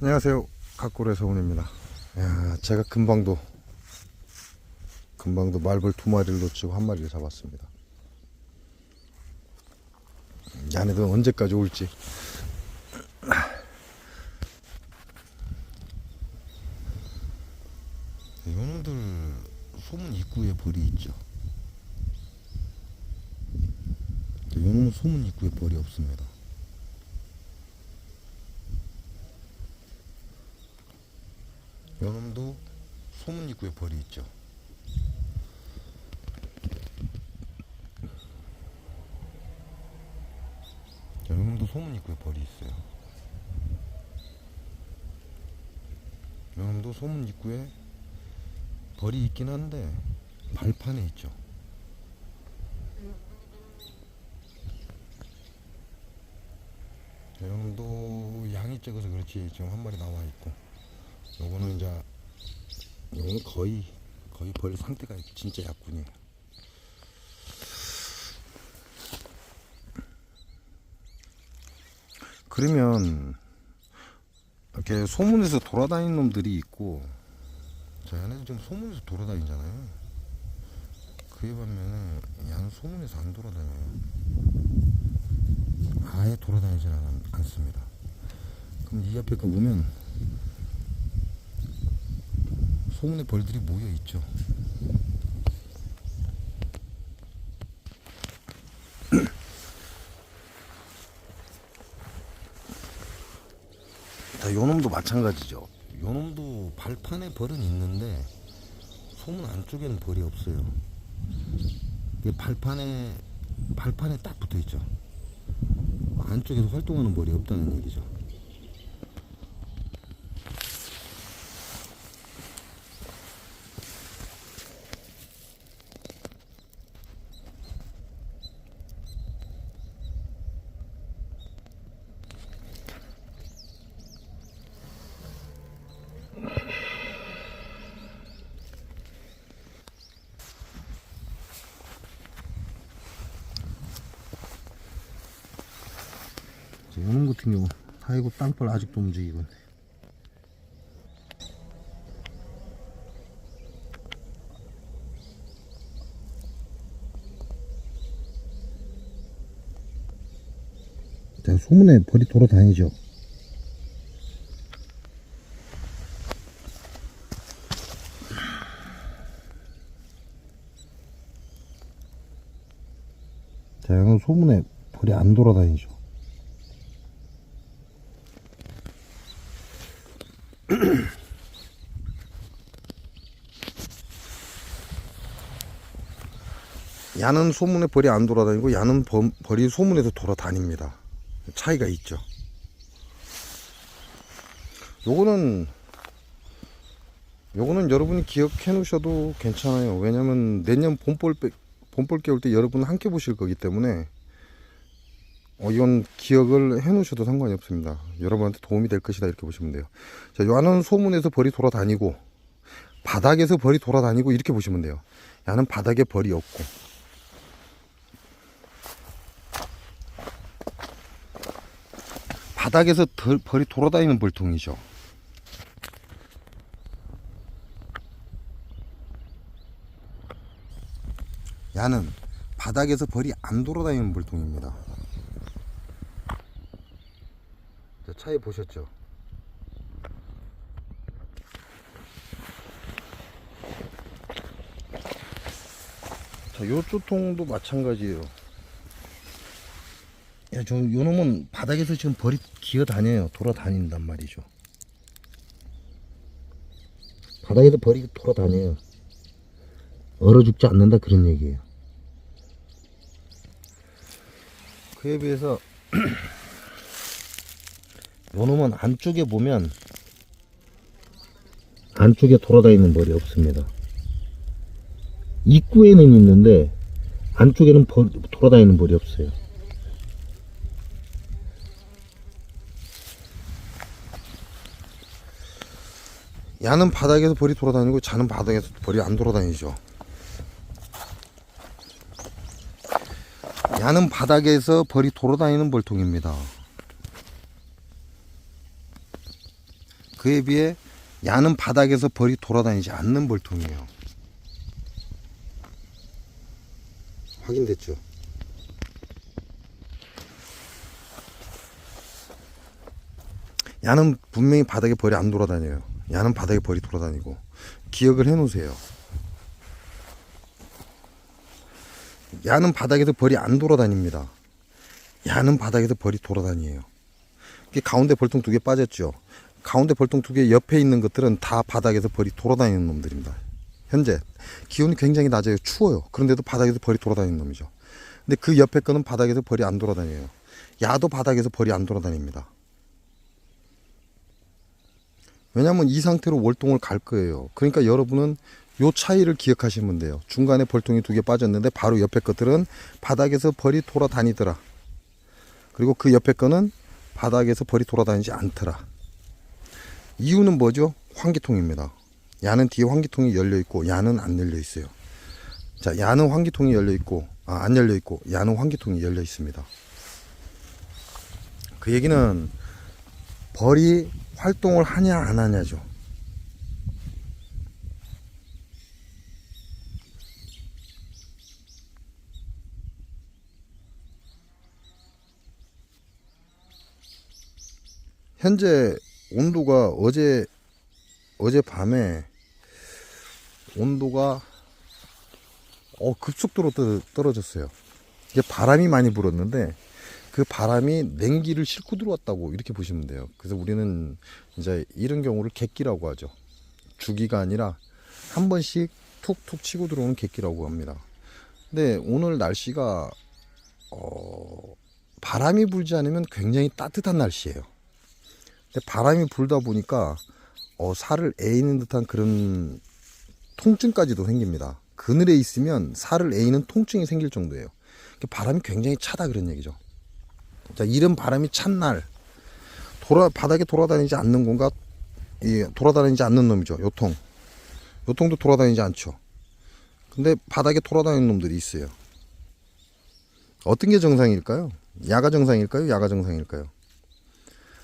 안녕하세요. 각골의 서훈입니다. 야, 제가 금방도 말벌 2마리를 놓치고 1마리를 잡았습니다. 얘네들은 언제까지 올지. 요놈들 소문 입구에 벌이 있죠. 요놈은 소문 입구에 벌이 없습니다. 요놈도 소문 입구에 벌이 있죠. 요놈도 소문 입구에 벌이 있어요. 요놈도 소문 입구에 벌이 있긴 한데 발판에 있죠. 요놈도 양이 적어서 그렇지 지금 1마리 나와 있고, 요거는 이제 요거는 거의 벌 상태가 진짜 약군이에요. 그러면 이렇게 소문에서 돌아다니는 놈들이 있고, 저 얘네들 지금 소문에서 돌아다니잖아요. 그에 반면에 얘는 소문에서 안 돌아다녀요. 아예 돌아다니지 않습니다. 그럼 이 앞에 거 보면 소문의 벌들이 모여 있죠. 자, 요놈도 마찬가지죠. 요놈도 발판에 벌은 있는데 소문 안쪽에는 벌이 없어요. 이게 발판에 딱 붙어 있죠. 안쪽에서 활동하는 벌이 없다는 얘기죠. 요놈 같은 경우 아이고 땅벌 아직도 움직이고 있네. 일단 소문에 벌이 돌아다니죠. 자, 이건 소문에 벌이 안 돌아다니죠. 야는 소문에 벌이 안 돌아다니고 야는 벌이 소문에서 돌아다닙니다. 차이가 있죠. 요거는 여러분이 기억해 놓으셔도 괜찮아요. 왜냐면 내년 봄볼 깨울 때 여러분 함께 보실 거기 때문에 이건 기억을 해 놓으셔도 상관이 없습니다. 여러분한테 도움이 될 것이다 이렇게 보시면 돼요. 자, 야는 소문에서 벌이 돌아다니고 바닥에서 벌이 돌아다니고 이렇게 보시면 돼요. 야는 바닥에 벌이 없고, 바닥에서 벌이 돌아다니는 벌통이죠. 야는 바닥에서 벌이 안 돌아다니는 벌통입니다. 자, 차에 보셨죠? 자, 요 쪼통도 마찬가지예요. 야, 요 놈은 바닥에서 지금 벌이 기어다녀요. 돌아다닌단 말이죠. 바닥에서 벌이 돌아다녀요. 얼어 죽지 않는다 그런 얘기예요. 그에 비해서 요 놈은 안쪽에 보면 안쪽에 돌아다니는 벌이 없습니다. 입구에는 있는데 안쪽에는 돌아다니는 벌이 없어요. 야는 바닥에서 벌이 돌아다니고 자는 바닥에서 벌이 안 돌아다니죠. 야는 바닥에서 벌이 돌아다니는 벌통입니다. 그에 비해 야는 바닥에서 벌이 돌아다니지 않는 벌통이에요. 확인됐죠? 야는 분명히 바닥에 벌이 안 돌아다녀요. 야는 바닥에 벌이 돌아다니고. 기억을 해 놓으세요. 야는 바닥에서 벌이 안 돌아다닙니다. 야는 바닥에서 벌이 돌아다니에요. 가운데 벌통 2개 빠졌죠. 가운데 벌통 2개 옆에 있는 것들은 다 바닥에서 벌이 돌아다니는 놈들입니다. 현재 기온이 굉장히 낮아요. 추워요. 그런데도 바닥에서 벌이 돌아다니는 놈이죠. 근데 그 옆에 거는 바닥에서 벌이 안 돌아다녀요. 야도 바닥에서 벌이 안 돌아다닙니다. 왜냐면 이 상태로 월동을 갈 거예요. 그러니까 여러분은 요 차이를 기억하시면 돼요. 중간에 벌통이 2개 빠졌는데 바로 옆에 것들은 바닥에서 벌이 돌아다니더라. 그리고 그 옆에 거는 바닥에서 벌이 돌아다니지 않더라. 이유는 뭐죠? 환기통입니다. 야는 뒤에 환기통이 열려 있고 야는 안 열려 있어요. 자, 야는 환기통이 열려 있고 안 열려 있고 야는 환기통이 열려 있습니다. 그 얘기는 벌이 활동을 하냐 안 하냐죠. 현재 온도가 어젯밤에 온도가 급속도로 떨어졌어요. 이게 바람이 많이 불었는데 그 바람이 냉기를 싣고 들어왔다고 이렇게 보시면 돼요. 그래서 우리는 이제 이런 경우를 객기라고 하죠. 주기가 아니라 한 번씩 툭툭 치고 들어오는 객기라고 합니다. 근데 오늘 날씨가 바람이 불지 않으면 굉장히 따뜻한 날씨예요. 근데 바람이 불다 보니까 살을 에이는 듯한 그런 통증까지도 생깁니다. 그늘에 있으면 살을 에이는 통증이 생길 정도예요. 바람이 굉장히 차다 그런 얘기죠. 자, 이런 바람이 찬 날 바닥에 돌아다니지 않는 건가? 돌아다니지 않는 놈이죠. 요통도 돌아다니지 않죠. 근데 바닥에 돌아다니는 놈들이 있어요. 어떤 게 정상일까요? 야가 정상일까요? 야가 정상일까요?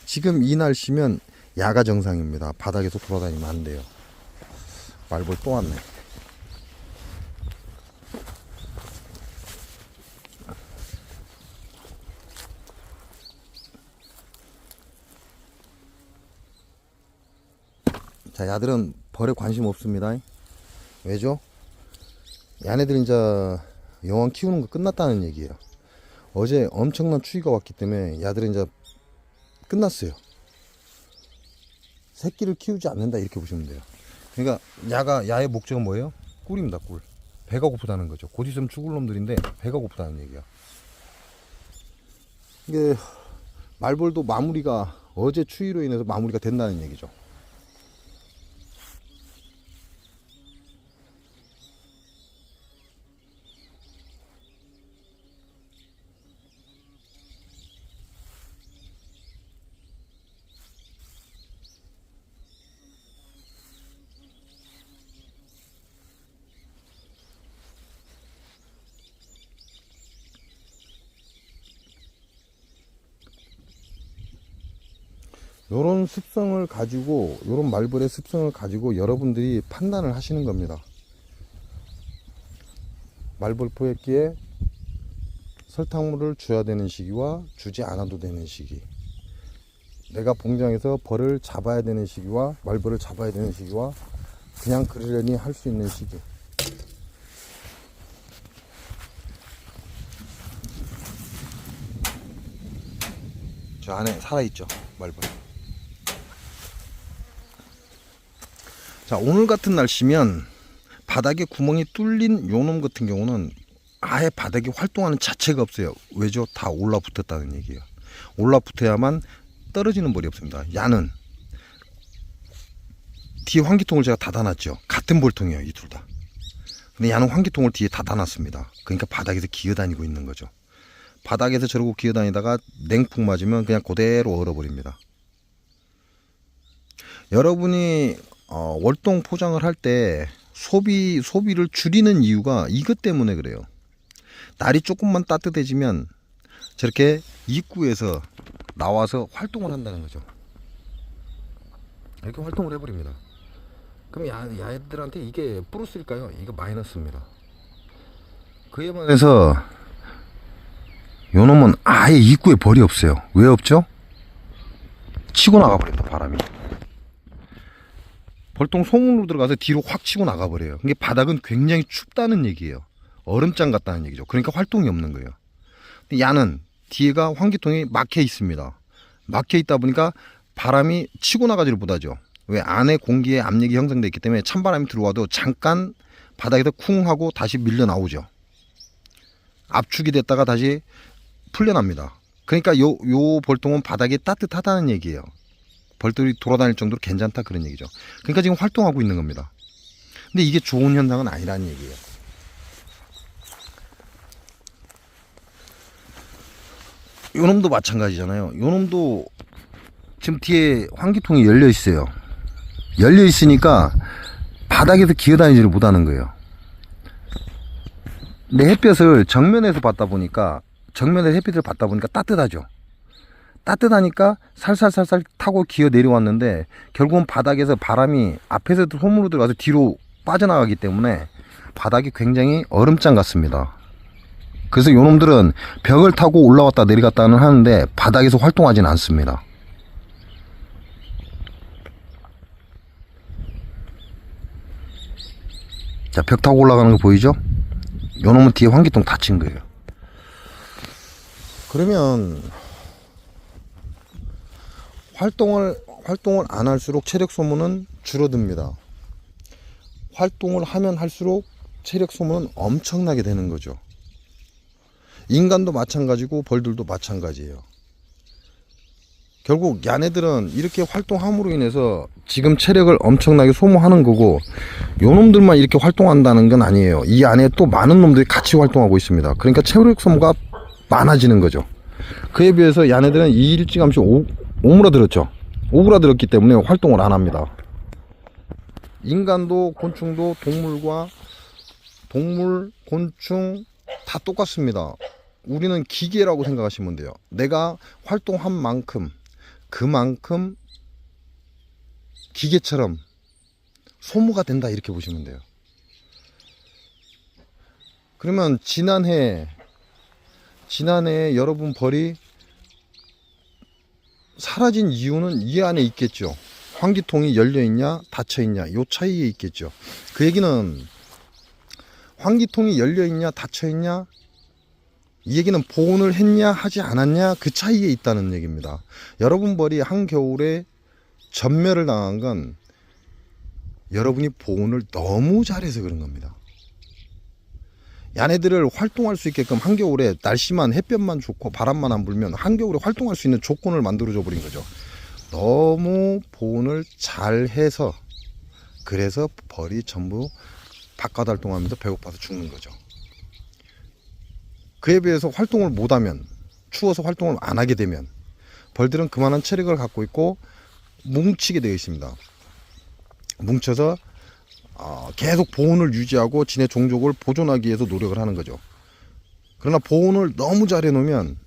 지금 이 날씨면 야가 정상입니다. 바닥에서 돌아다니면 안 돼요. 말벌 또 왔네. 자, 야들은 벌에 관심 없습니다. 왜죠? 야네들 이제 여왕 키우는 거 끝났다는 얘기예요. 어제 엄청난 추위가 왔기 때문에 야들은 이제 끝났어요. 새끼를 키우지 않는다 이렇게 보시면 돼요. 그러니까 야의 목적은 뭐예요? 꿀입니다. 꿀. 배가 고프다는 거죠. 곧 있으면 죽을 놈들인데 배가 고프다는 얘기야. 이게 말벌도 마무리가 어제 추위로 인해서 마무리가 된다는 얘기죠. 요런 습성을 가지고, 요런 말벌의 습성을 가지고 여러분들이 판단을 하시는 겁니다. 말벌 포획기에 설탕물을 줘야 되는 시기와 주지 않아도 되는 시기, 내가 봉장에서 벌을 잡아야 되는 시기와 말벌을 잡아야 되는 시기와 그냥 그러려니 할 수 있는 시기. 저 안에 살아있죠, 말벌. 자, 오늘 같은 날씨면 바닥에 구멍이 뚫린 요놈 같은 경우는 아예 바닥에 활동하는 자체가 없어요. 왜죠? 다 올라붙었다는 얘기예요. 올라붙어야만 떨어지는 벌이 없습니다. 야는 뒤에 환기통을 제가 닫아놨죠. 같은 벌통이에요, 이 둘 다. 근데 야는 환기통을 뒤에 닫아놨습니다. 그러니까 바닥에서 기어다니고 있는 거죠. 바닥에서 저러고 기어다니다가 냉풍 맞으면 그냥 그대로 얼어버립니다. 여러분이 월동 포장을 할 때 소비를 줄이는 이유가 이것 때문에 그래요. 날이 조금만 따뜻해지면 저렇게 입구에서 나와서 활동을 한다는 거죠. 이렇게 활동을 해버립니다. 그럼 야애들한테 이게 플러스일까요? 이거 마이너스입니다. 그에 반해서 요놈은 아예 입구에 벌이 없어요. 왜 없죠? 치고 나가버린다, 바람이. 벌통 소문으로 들어가서 뒤로 확 치고 나가버려요. 이게 바닥은 굉장히 춥다는 얘기예요. 얼음장 같다는 얘기죠. 그러니까 활동이 없는 거예요. 근데 야는 뒤에가 환기통이 막혀 있습니다. 막혀 있다 보니까 바람이 치고 나가지를 못하죠. 왜? 안에 공기에 압력이 형성되어 있기 때문에 찬바람이 들어와도 잠깐 바닥에서 쿵 하고 다시 밀려 나오죠. 압축이 됐다가 다시 풀려납니다. 그러니까 요 벌통은 바닥이 따뜻하다는 얘기예요. 벌들이 돌아다닐 정도로 괜찮다, 그런 얘기죠. 그러니까 지금 활동하고 있는 겁니다. 근데 이게 좋은 현상은 아니라는 얘기예요. 요놈도 마찬가지잖아요. 요놈도 지금 뒤에 환기통이 열려 있어요. 열려 있으니까 바닥에서 기어다니지를 못하는 거예요. 근데 햇볕을 정면에서 받다 보니까, 정면에서 햇빛을 받다 보니까 따뜻하죠. 따뜻하니까 살살살살 타고 기어 내려왔는데 결국은 바닥에서 바람이 앞에서 솜으로 들어가서 뒤로 빠져나가기 때문에 바닥이 굉장히 얼음장 같습니다. 그래서 요놈들은 벽을 타고 올라왔다 내려갔다는 하는데 바닥에서 활동하지는 않습니다. 자, 벽 타고 올라가는 거 보이죠? 요놈은 뒤에 환기통 닫힌 거예요. 그러면 활동을 안 할수록 체력 소모는 줄어듭니다. 활동을 하면 할수록 체력 소모는 엄청나게 되는 거죠. 인간도 마찬가지고 벌들도 마찬가지예요. 결국 야네들은 이렇게 활동함으로 인해서 지금 체력을 엄청나게 소모하는 거고, 요놈들만 이렇게 활동한다는 건 아니에요. 이 안에 또 많은 놈들이 같이 활동하고 있습니다. 그러니까 체력 소모가 많아지는 거죠. 그에 비해서 야네들은 이 일찌감치 오므라들었죠. 오그라들었기 때문에 활동을 안 합니다. 인간도 곤충도 동물, 곤충 다 똑같습니다. 우리는 기계라고 생각하시면 돼요. 내가 활동한 만큼 그만큼 기계처럼 소모가 된다, 이렇게 보시면 돼요. 그러면 지난해 여러분 벌이 사라진 이유는 이 안에 있겠죠. 환기통이 열려있냐 닫혀있냐, 요 차이에 있겠죠. 그 얘기는 환기통이 열려있냐 닫혀있냐, 이 얘기는 보온을 했냐 하지 않았냐, 그 차이에 있다는 얘기입니다. 여러분 벌이 한겨울에 전멸을 당한 건 여러분이 보온을 너무 잘해서 그런 겁니다. 야네들을 활동할 수 있게끔 한겨울에 날씨만, 햇볕만 좋고 바람만 안 불면 한겨울에 활동할 수 있는 조건을 만들어줘 버린 거죠. 너무 보온을 잘 해서, 그래서 벌이 전부 바깥 활동하면서 배고파서 죽는 거죠. 그에 비해서 활동을 못하면, 추워서 활동을 안 하게 되면 벌들은 그만한 체력을 갖고 있고 뭉치게 되어 있습니다. 뭉쳐서 계속 보온을 유지하고 지네 종족을 보존하기 위해서 노력을 하는 거죠. 그러나 보온을 너무 잘 해놓으면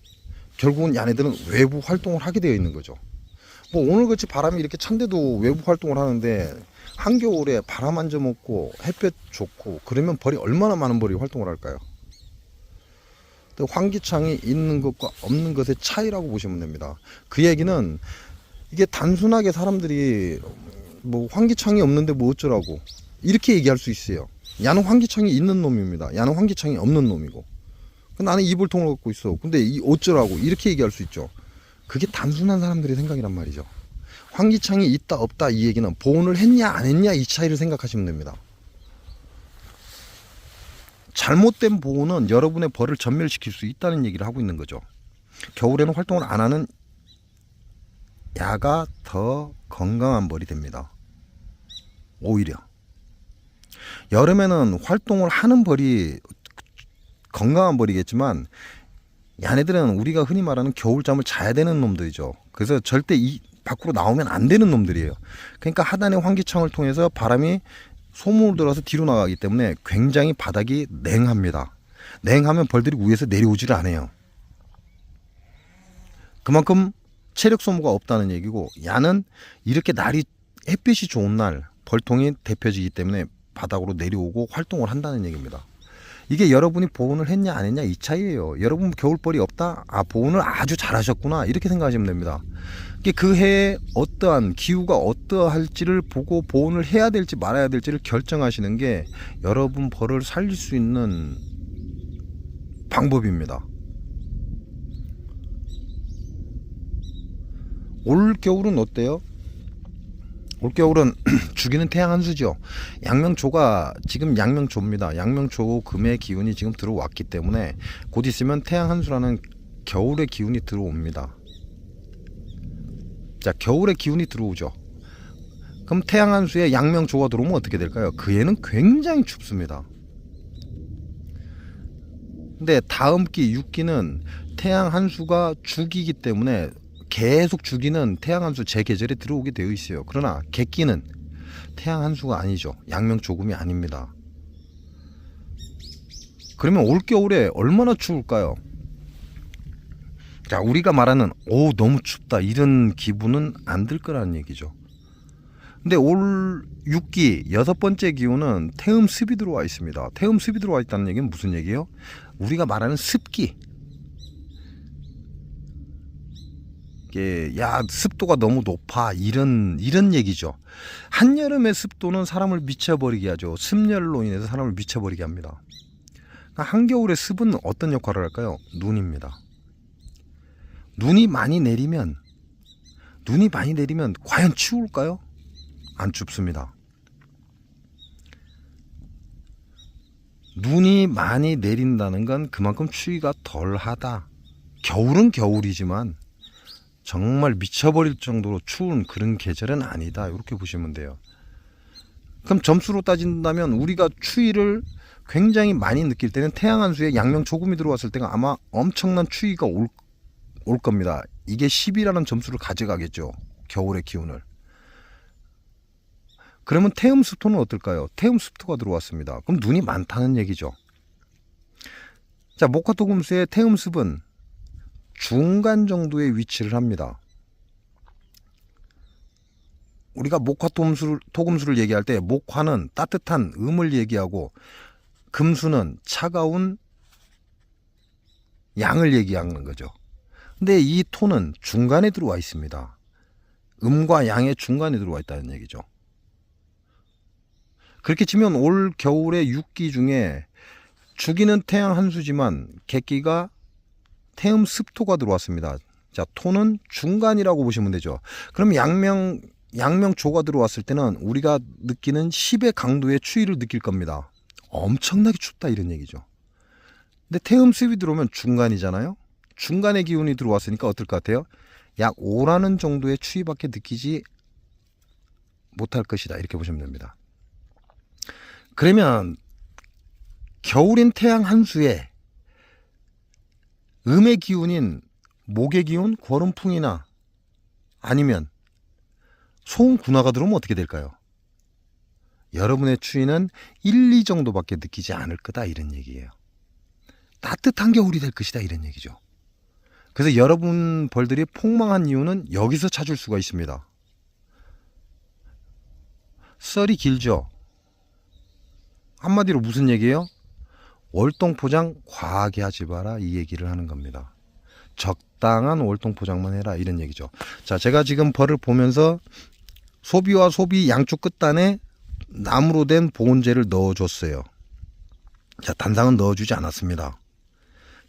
결국은 야네들은 외부 활동을 하게 되어 있는 거죠. 뭐 오늘같이 바람이 이렇게 찬데도 외부 활동을 하는데, 한겨울에 바람 한 점 없고 햇볕 좋고 그러면 벌이 얼마나 많은 벌이 활동을 할까요? 환기창이 있는 것과 없는 것의 차이라고 보시면 됩니다. 그 얘기는 이게 단순하게 사람들이 뭐 환기창이 없는데 뭐 어쩌라고 이렇게 얘기할 수 있어요. 야는 환기창이 있는 놈입니다. 야는 환기창이 없는 놈이고, 나는 이불통을 갖고 있어. 근데 이 어쩌라고 이렇게 얘기할 수 있죠. 그게 단순한 사람들의 생각이란 말이죠. 환기창이 있다 없다 이 얘기는 보온을 했냐 안 했냐 이 차이를 생각하시면 됩니다. 잘못된 보온은 여러분의 벌을 전멸시킬 수 있다는 얘기를 하고 있는 거죠. 겨울에는 활동을 안 하는 야가 더 건강한 벌이 됩니다. 오히려 여름에는 활동을 하는 벌이 건강한 벌이겠지만, 야네들은 우리가 흔히 말하는 겨울잠을 자야 되는 놈들이죠. 그래서 절대 이 밖으로 나오면 안 되는 놈들이에요. 그러니까 하단의 환기창을 통해서 바람이 소문으로 들어서 뒤로 나가기 때문에 굉장히 바닥이 냉합니다. 냉하면 벌들이 위에서 내려오지를 않아요. 그만큼 체력 소모가 없다는 얘기고, 야는 이렇게 날이 햇빛이 좋은 날 벌통이 데펴지기 때문에 바닥으로 내려오고 활동을 한다는 얘기입니다. 이게 여러분이 보온을 했냐 안 했냐 이 차이예요. 여러분 겨울벌이 없다? 아, 보온을 아주 잘하셨구나, 이렇게 생각하시면 됩니다. 그 해에 어떠한 기후가 어떠할지를 보고 보온을 해야 될지 말아야 될지를 결정하시는 게 여러분 벌을 살릴 수 있는 방법입니다. 올 겨울은 어때요? 올겨울은 죽이는 태양 한수죠. 양명초가 지금 양명초입니다. 양명초 금의 기운이 지금 들어왔기 때문에 곧 있으면 태양 한수라는 겨울의 기운이 들어옵니다. 자, 겨울의 기운이 들어오죠. 그럼 태양 한수에 양명초가 들어오면 어떻게 될까요? 그 해는 굉장히 춥습니다. 근데 다음 기 6기는 태양 한수가 죽이기 때문에 계속 주기는 태양 한수 제 계절에 들어오게 되어 있어요. 그러나 객기는 태양 한수가 아니죠. 양명 조금이 아닙니다. 그러면 올겨울에 얼마나 추울까요? 자, 우리가 말하는 오 너무 춥다 이런 기분은 안 들 거라는 얘기죠. 근데 올 6기 6번째 기온은 태음 습이 들어와 있습니다. 태음 습이 들어와 있다는 얘기는 무슨 얘기예요? 우리가 말하는 습기. 야, 습도가 너무 높아 이런 얘기죠. 한여름의 습도는 사람을 미쳐버리게 하죠. 습열로 인해서 사람을 미쳐버리게 합니다. 한겨울의 습은 어떤 역할을 할까요? 눈입니다. 눈이 많이 내리면 과연 추울까요? 안 춥습니다. 눈이 많이 내린다는 건 그만큼 추위가 덜하다. 겨울은 겨울이지만 정말 미쳐버릴 정도로 추운 그런 계절은 아니다, 이렇게 보시면 돼요. 그럼 점수로 따진다면 우리가 추위를 굉장히 많이 느낄 때는 태양 한수에 양명 조금이 들어왔을 때가 아마 엄청난 추위가 올 겁니다. 이게 10이라는 점수를 가져가겠죠, 겨울의 기온을. 그러면 태음 습토는 어떨까요? 태음 습토가 들어왔습니다. 그럼 눈이 많다는 얘기죠. 자, 목화토금수의 태음 습은 중간 정도의 위치를 합니다. 우리가 목화토금수를 얘기할 때 목화는 따뜻한 음을 얘기하고 금수는 차가운 양을 얘기하는 거죠. 근데 이 토는 중간에 들어와 있습니다. 음과 양의 중간에 들어와 있다는 얘기죠. 그렇게 치면 올 겨울의 6기 중에 죽이는 태양 한수지만 객기가 태음 습토가 들어왔습니다. 자, 토는 중간이라고 보시면 되죠. 그럼 양명조가 들어왔을 때는 우리가 느끼는 10의 강도의 추위를 느낄 겁니다. 엄청나게 춥다 이런 얘기죠. 근데 태음 습이 들어오면 중간이잖아요. 중간의 기운이 들어왔으니까 어떨 것 같아요? 약 5라는 정도의 추위밖에 느끼지 못할 것이다, 이렇게 보시면 됩니다. 그러면 겨울인 태양 한수에 음의 기운인 목의 기운, 거름풍이나 아니면 소음군화가 들어오면 어떻게 될까요? 여러분의 추위는 1, 2 정도밖에 느끼지 않을 거다, 이런 얘기예요. 따뜻한 겨울이 될 것이다, 이런 얘기죠. 그래서 여러분 벌들이 폭망한 이유는 여기서 찾을 수가 있습니다. 썰이 길죠. 한마디로 무슨 얘기예요? 월동포장 과하게 하지 마라, 이 얘기를 하는 겁니다. 적당한 월동포장만 해라, 이런 얘기죠. 자, 제가 지금 벌을 보면서 소비와 소비 양쪽 끝단에 나무로 된 보온재를 넣어줬어요. 자, 단상은 넣어주지 않았습니다.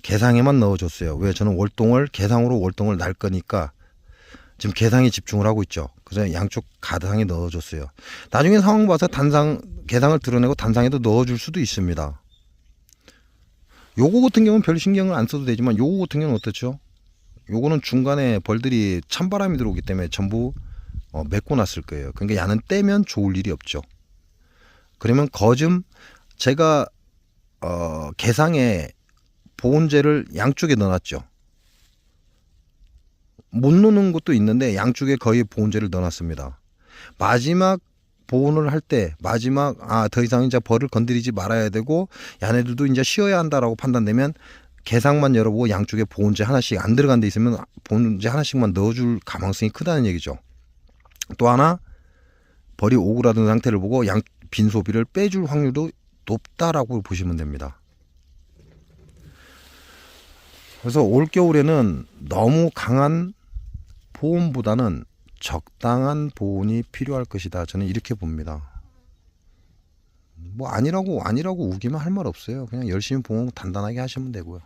개상에만 넣어줬어요. 왜? 저는 개상으로 월동을 날 거니까 지금 개상에 집중을 하고 있죠. 그래서 양쪽 가상에 넣어줬어요. 나중에 상황 봐서 개상을 드러내고 단상에도 넣어줄 수도 있습니다. 요거 같은 경우는 별 신경을 안 써도 되지만 요거 같은 경우는 어떻죠? 요거는 중간에 벌들이 찬바람이 들어오기 때문에 전부 메꿔 놨을 거예요. 그러니까 야는 떼면 좋을 일이 없죠. 그러면 거즘 제가 개상에 보온재를 양쪽에 넣어놨죠. 못 넣는 것도 있는데 양쪽에 거의 보온재를 넣어놨습니다. 마지막 보온을 할 때 더 이상 이제 벌을 건드리지 말아야 되고 야네들도 이제 쉬어야 한다라고 판단되면 개상만 열어보고 양쪽에 보온재 하나씩 안 들어간 데 있으면 보온재 하나씩만 넣어줄 가망성이 크다는 얘기죠. 또 하나, 벌이 오그라든 상태를 보고 빈소비를 빼줄 확률도 높다라고 보시면 됩니다. 그래서 올겨울에는 너무 강한 보온보다는 적당한 보온이 필요할 것이다. 저는 이렇게 봅니다. 뭐 아니라고 우기면 할 말 없어요. 그냥 열심히 보온 단단하게 하시면 되고요.